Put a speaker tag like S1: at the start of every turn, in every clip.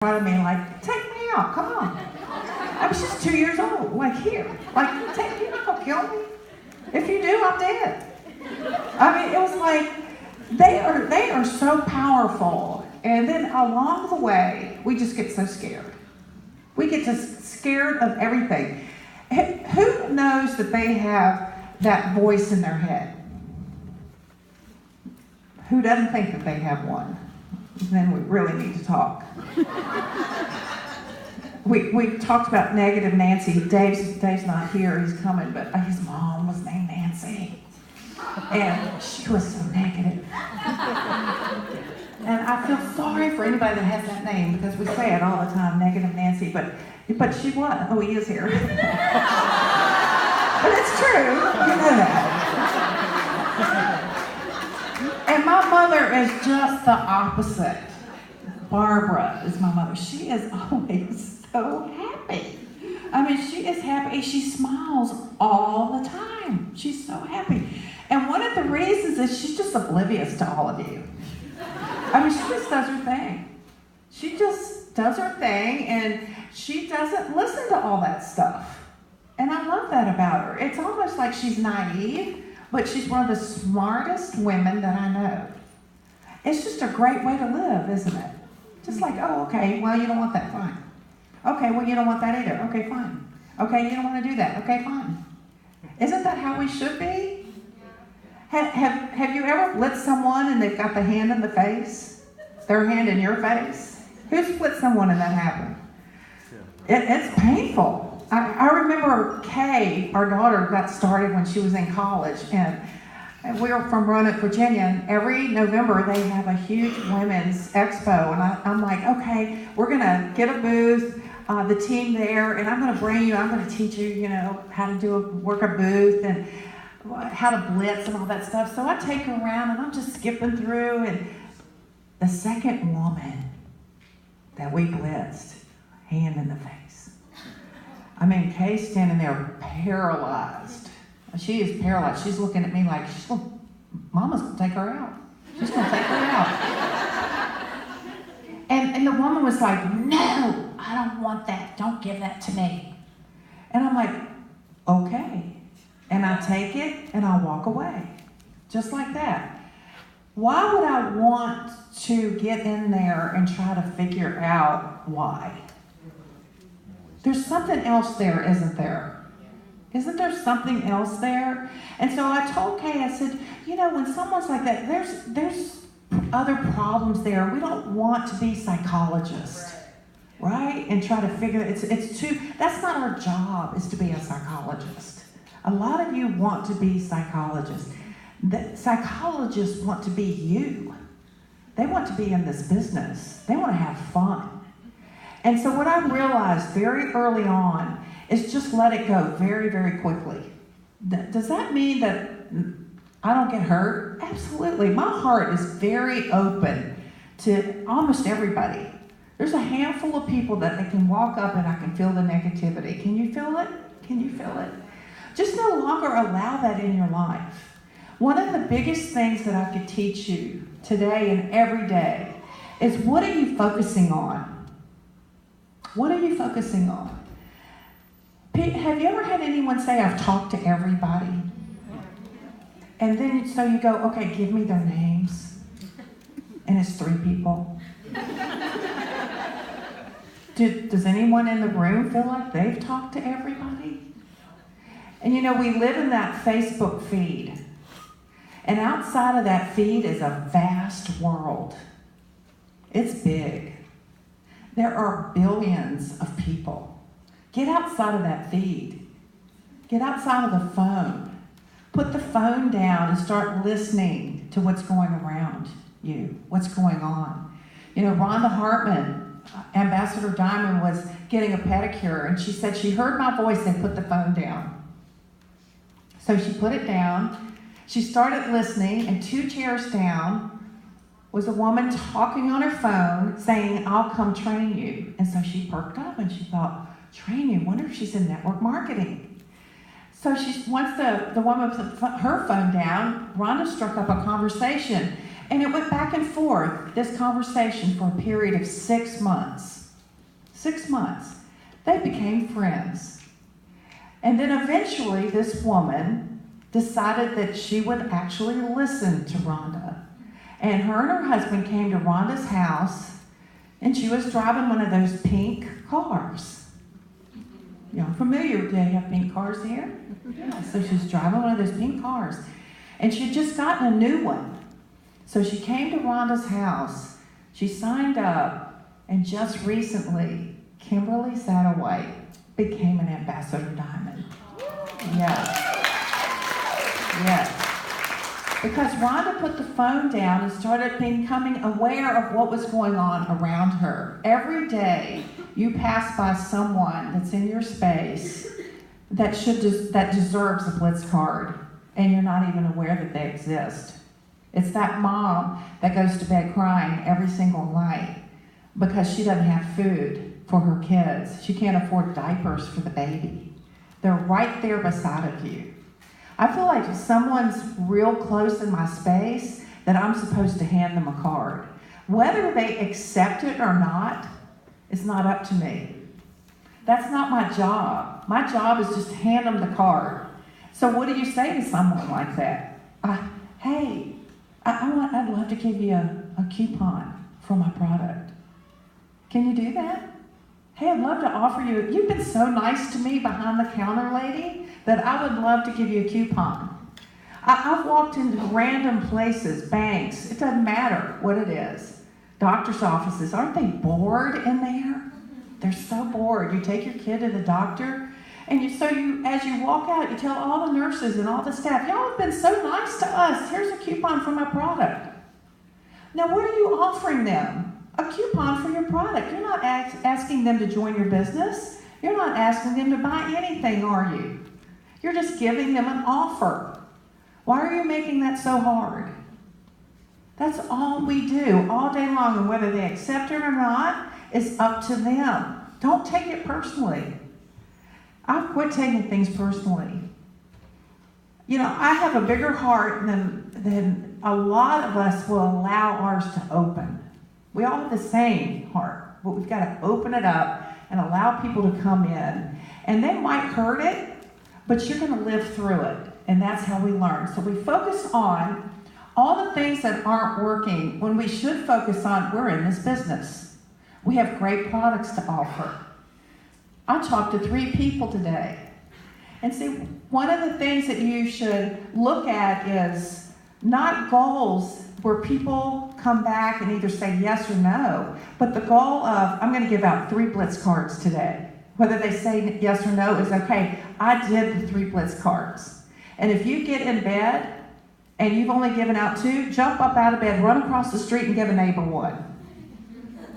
S1: front of me like, take me out, come on. I was just 2 years old, like here. Like, you're not gonna kill me. If you do, I'm dead. I mean, it was like, they are so powerful. And then along the way, we just get so scared. We get just scared of everything. Who knows that they have that voice in their head? Who doesn't think that they have one? Then we really need to talk. We talked about negative Nancy. Dave's not here, he's coming, but his mom was named Nancy. And she was so negative. And I feel sorry for anybody that has that name because we say it all the time, negative Nancy, but she was. Oh, he is here. But it's true, you know that. And my mother is just the opposite. Barbara is my mother. She is always so happy. I mean, she is happy. She smiles all the time. She's so happy. And one of the reasons is she's just oblivious to all of you. I mean, she just does her thing. She just does her thing, and she doesn't listen to all that stuff. And I love that about her. It's almost like she's naive, but she's one of the smartest women that I know. It's just a great way to live, isn't it? Just like, oh, okay, well, you don't want that, fine. Okay, well, you don't want that either. Okay, fine. Okay, you don't want to do that. Okay, fine. Isn't that how we should be? Have you ever blitzed someone and they've got the hand in the face? Their hand in your face? Who's blitzed someone and that happened? It's painful. I remember Kay, our daughter, got started when she was in college, and we were from Roanoke, Virginia, and every November they have a huge women's expo, and I'm like, okay, we're going to get a booth, the team there, and I'm going to bring you, I'm going to teach you, how to work a booth, and how to blitz and all that stuff. So I take her around, and I'm just skipping through, and the second woman that we blitzed, hand in the face. I mean, Kay's standing there paralyzed. She is paralyzed. She's looking at me like, Mama's going to take her out. She's going to take her out. And the woman was like, no, I don't want that. Don't give that to me. And I'm like, okay. And I take it and I walk away. Just like that. Why would I want to get in there and try to figure out why? There's something else there, isn't there? Isn't there something else there? And so I told Kay, I said, when someone's like that, there's other problems there. We don't want to be psychologists, right? And try to figure that's not our job, is to be a psychologist. A lot of you want to be psychologists. The psychologists want to be you. They want to be in this business. They want to have fun. And so what I realized very early on is just let it go very, very quickly. Does that mean that I don't get hurt? Absolutely. My heart is very open to almost everybody. There's a handful of people that they can walk up and I can feel the negativity. Can you feel it? Can you feel it? Just no longer allow that in your life. One of the biggest things that I could teach you today and every day is, what are you focusing on? What are you focusing on? Have you ever had anyone say, I've talked to everybody? And then so you go, okay, give me their names. And it's 3 people. Does anyone in the room feel like they've talked to everybody? And we live in that Facebook feed. And outside of that feed is a vast world. It's big. There are billions of people. Get outside of that feed. Get outside of the phone. Put the phone down and start listening to what's going around you, what's going on. Rhonda Hartman, Ambassador Diamond, was getting a pedicure, and she said she heard my voice and put the phone down. So she put it down. She started listening, and 2 chairs down was a woman talking on her phone saying, I'll come train you. And so she perked up and she thought, train you? Wonder if she's in network marketing. So once the woman put her phone down, Rhonda struck up a conversation. And it went back and forth, this conversation, for a period of 6 months. 6 months. They became friends. And then eventually this woman decided that she would actually listen to Rhonda. And her husband came to Rhonda's house, and she was driving one of those pink cars. You know, familiar? Do they have pink cars here? Yeah. So she's driving one of those pink cars. And she had just gotten a new one. So she came to Rhonda's house. She signed up, and just recently, Kimberly Satterwhite became an Ambassador Diamond. Yes. Yes. Because Rhonda put the phone down and started becoming aware of what was going on around her. Every day you pass by someone that's in your space that deserves a Blitz card, and you're not even aware that they exist. It's that mom that goes to bed crying every single night because she doesn't have food for her kids. She can't afford diapers for the baby. They're right there beside of you. I feel like if someone's real close in my space, that I'm supposed to hand them a card. Whether they accept it or not, it's not up to me. That's not my job. My job is just to hand them the card. So what do you say to someone like that? Hey, I'd love to give you a coupon for my product. Can you do that? Hey, I'd love to offer you, you've been so nice to me behind the counter, lady, that I would love to give you a coupon. I've walked into random places, banks, it doesn't matter what it is. Doctor's offices, aren't they bored in there? They're so bored. You take your kid to the doctor, and as you walk out, you tell all the nurses and all the staff, y'all have been so nice to us. Here's a coupon for my product. Now, what are you offering them? A coupon for your product. You're not asking them to join your business. You're not asking them to buy anything, are you? You're just giving them an offer. Why are you making that so hard? That's all we do all day long, and whether they accept it or not is up to them. Don't take it personally. I've quit taking things personally. You know, I have a bigger heart than a lot of us will allow ours to open. We all have the same heart, but we've got to open it up and allow people to come in. And they might hurt it, but you're going to live through it. And that's how we learn. So we focus on all the things that aren't working when we should focus on, we're in this business. We have great products to offer. I talked to 3 people today. And see, one of the things that you should look at is not goals where people come back and either say yes or no, but the goal of, I'm going to give out 3 Blitz cards today. Whether they say yes or no is okay. I did the 3 Blitz cards. And if you get in bed and you've only given out 2, jump up out of bed, run across the street and give a neighbor 1.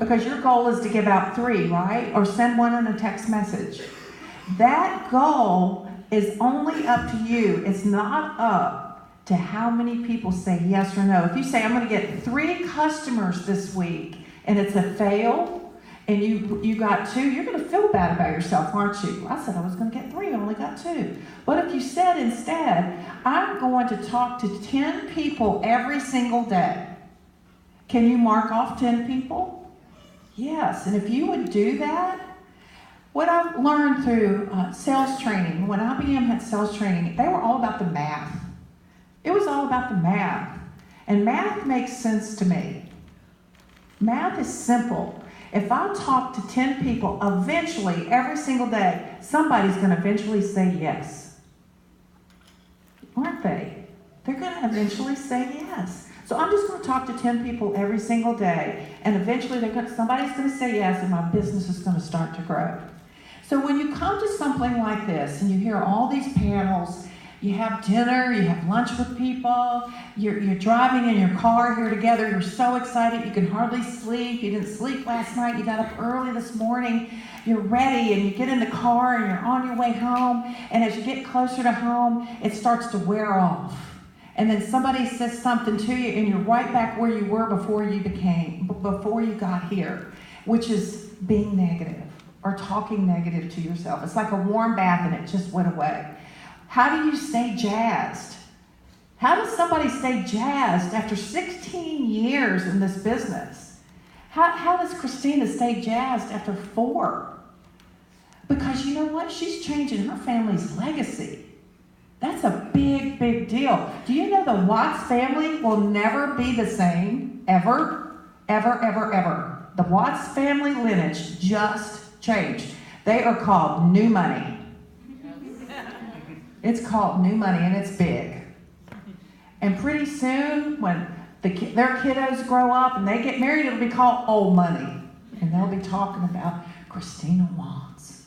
S1: Because your goal is to give out 3, right? Or send one in a text message. That goal is only up to you. It's not up to how many people say yes or no. If you say, I'm going to get 3 customers this week, and it's a fail, and you got 2, you're going to feel bad about yourself, aren't you? I said I was going to get 3, I only got 2. But if you said instead, I'm going to talk to 10 people every single day, can you mark off 10 people? Yes, and if you would do that, what I've learned through sales training, when IBM had sales training, they were all about the math. It was all about the math. And math makes sense to me. Math is simple. If I talk to 10 people, eventually, every single day, somebody's going to eventually say yes. Aren't they? They're going to eventually say yes. So I'm just going to talk to 10 people every single day, and eventually somebody's going to say yes, and my business is going to start to grow. So when you come to something like this, and you hear all these panels, you have dinner, you have lunch with people, you're driving in your car here together, you're so excited, you can hardly sleep, you didn't sleep last night, you got up early this morning, you're ready, and you get in the car, and you're on your way home, and as you get closer to home, it starts to wear off. And then somebody says something to you, and you're right back where you were before you got here, which is being negative or talking negative to yourself. It's like a warm bath, and it just went away. How do you stay jazzed? How does somebody stay jazzed after 16 years in this business? How does Christina stay jazzed after 4? Because you know what? She's changing her family's legacy. That's a big, big deal. Do you know the Watts family will never be the same, ever, ever, ever, ever. The Watts family lineage just changed. They are called New Money. It's called New Money, and it's big. And pretty soon, when their kiddos grow up and they get married, it'll be called Old Money. And they'll be talking about Christina Watts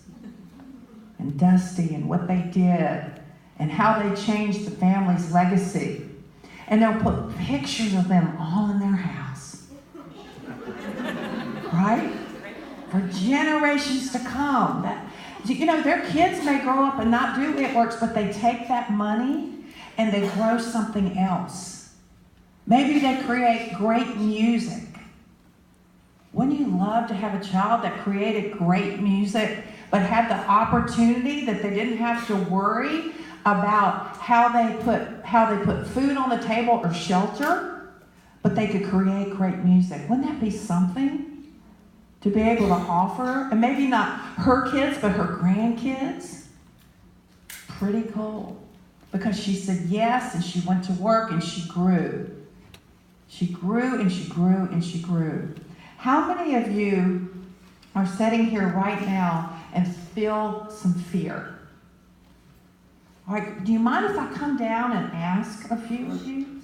S1: and Dusty and what they did and how they changed the family's legacy. And they'll put pictures of them all in their house. Right? For generations to come. Their kids may grow up and not do It Works, but they take that money and they grow something else. Maybe they create great music. Wouldn't you love to have a child that created great music, but had the opportunity that they didn't have to worry about how they put food on the table or shelter, but they could create great music? Wouldn't that be something to be able to offer? And maybe not her kids, but her grandkids? Pretty cool. Because she said yes, and she went to work, and she grew. She grew, and she grew, and she grew. How many of you are sitting here right now and feel some fear? All right, do you mind if I come down and ask a few of you?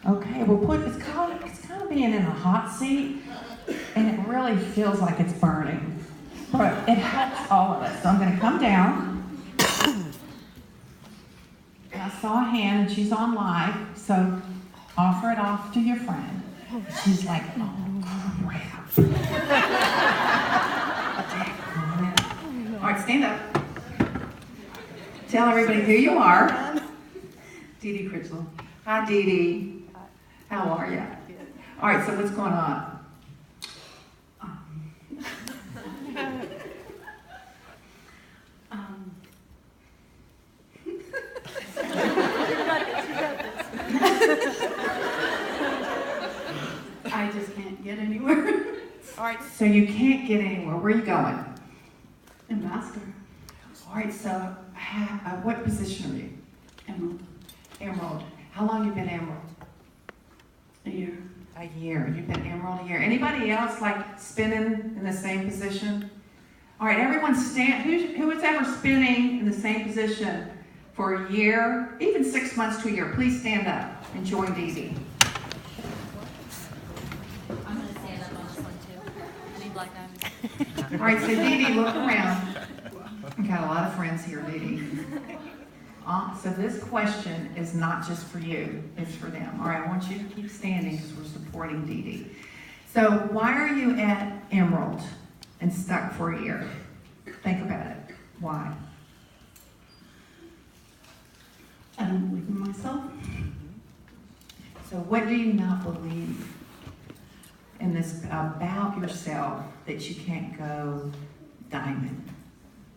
S1: Okay, it's kind of being in a hot seat, and it really feels like it's burning. But it helps all of us. So I'm going to come down. I saw a hand, and she's on live, so offer it off to your friend. She's like, oh, crap. All right, stand up. Tell everybody who you are. Dee Dee Critchlow. Hi, Dee Dee. How are you? All right, so what's going on?
S2: I just can't get anywhere.
S1: All right, so you can't get anywhere. Where are you going?
S2: Ambassador.
S1: All right, so what position are you?
S2: Emerald.
S1: Emerald. How long you been Emerald?
S2: A year.
S1: A year. You've been Emerald a year. Anybody else like spinning in the same position? All right, everyone stand. Who is ever spinning in the same position for a year, even 6 months to a year? Please stand up and join Dee Dee.
S3: I'm going to stand up on this one too. I need black diamonds.
S1: All right, so Dee Dee, look around. We've got a lot of friends here, Dee Dee. So this question is not just for you, it's for them. All right, I want you to keep standing because we're supporting Dee Dee. So why are you at Emerald and stuck for a year? Think about it. Why?
S2: I don't believe in myself.
S1: So what do you not believe in this about yourself that you can't go diamond?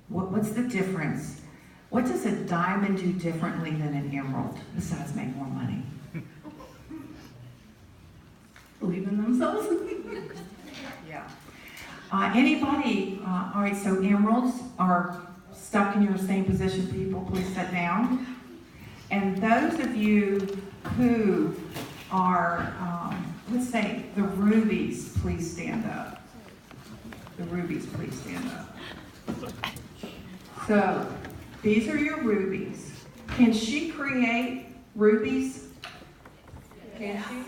S1: What's the difference? What does a diamond do differently than an emerald besides make more money?
S2: Believe in themselves.
S1: Yeah. Anybody, all right, so emeralds are stuck in your same position, people, please sit down. And those of you who are, let's say the rubies, please stand up. The rubies, please stand up. So, these are your rubies. Can she create rubies? Can she?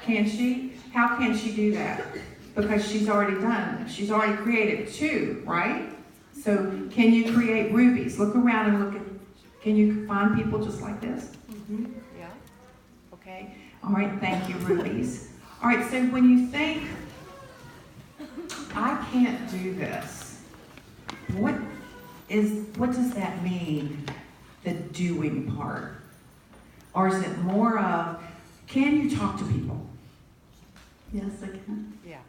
S1: Can she? How can she do that? Because she's already done it. She's already created 2, right? So can you create rubies? Look around and look at, can you find people just like this? Mm-hmm. Yeah. Okay. All right, thank you, rubies. All right, so when you think, I can't do this, what does that mean, the doing part? Or is it more of, can you talk to people?
S2: Yes, I can.
S1: Yeah.